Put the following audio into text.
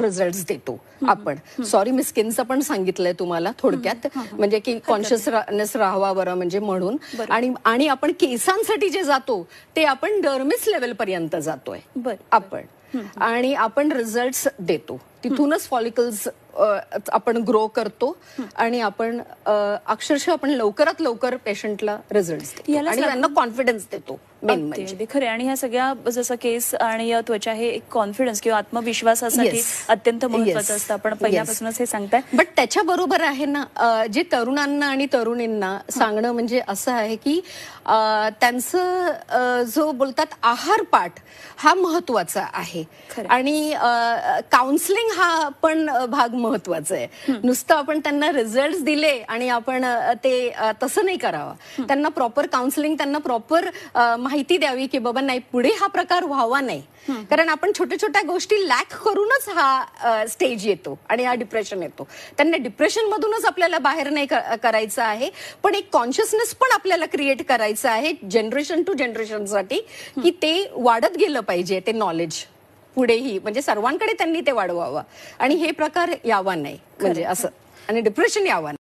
Result देतो आपण. Sorry मी स्किनचं पण सांगितलंय तुम्हाला थोडक्यात, म्हणजे की कॉन्शियसनेस राहावा बरं म्हणजे म्हणून. आणि आपण केसांसाठी जे जातो ते आपण डर्मिस लेवल पर्यंत जातोय आपण, आणि आपण रिझल्ट देतो. तिथूनच फॉलिकल्स आपण ग्रो करतो आणि आपण अक्षरशः आपण लवकरात लवकर पेशंटला रिझल्ट देतो आणि त्यांना कॉन्फिडन्स देतो. मेन म्हणजे खरे. आणि ह्या सगळ्या जसं केस आणि त्वचा हे एक कॉन्फिडन्स किंवा आत्मविश्वासासाठी अत्यंत महत्वाचं असतं. आपण पहिल्यापासूनच हे सांगताय. बट त्याच्याबरोबर आहे ना, जे तरुणांना आणि तरुणींना सांगणं म्हणजे असं आहे की त्यांचं जो बोलतात आहार पाठ हा महत्वाचा आहे, आणि काउन्सिलिंग हा पण भाग महत्वाचा आहे. नुसतं आपण त्यांना रिझल्ट दिले आणि आपण ते तसं नाही करावं. त्यांना प्रॉपर काउन्सिलिंग, त्यांना प्रॉपर माहिती द्यावी की बाबा नाही, पुढे हा प्रकार व्हावा नाही. कारण आपण छोट्या छोट्या गोष्टी लॅक करूनच हा स्टेज येतो आणि हा डिप्रेशन येतो. त्यांना डिप्रेशन मधूनच आपल्याला बाहेर नाही करायचं आहे, पण एक कॉन्शियसनेस पण आपल्याला क्रिएट करायचं आहे जनरेशन टू जनरेशनसाठी, की ते वाढत गेलं पाहिजे ते नॉलेज पुढेही, म्हणजे सर्वांकडे त्यांनी ते वाढवावं आणि हे प्रकार यावा नाही, म्हणजे असं, आणि डिप्रेशन यावा नाही.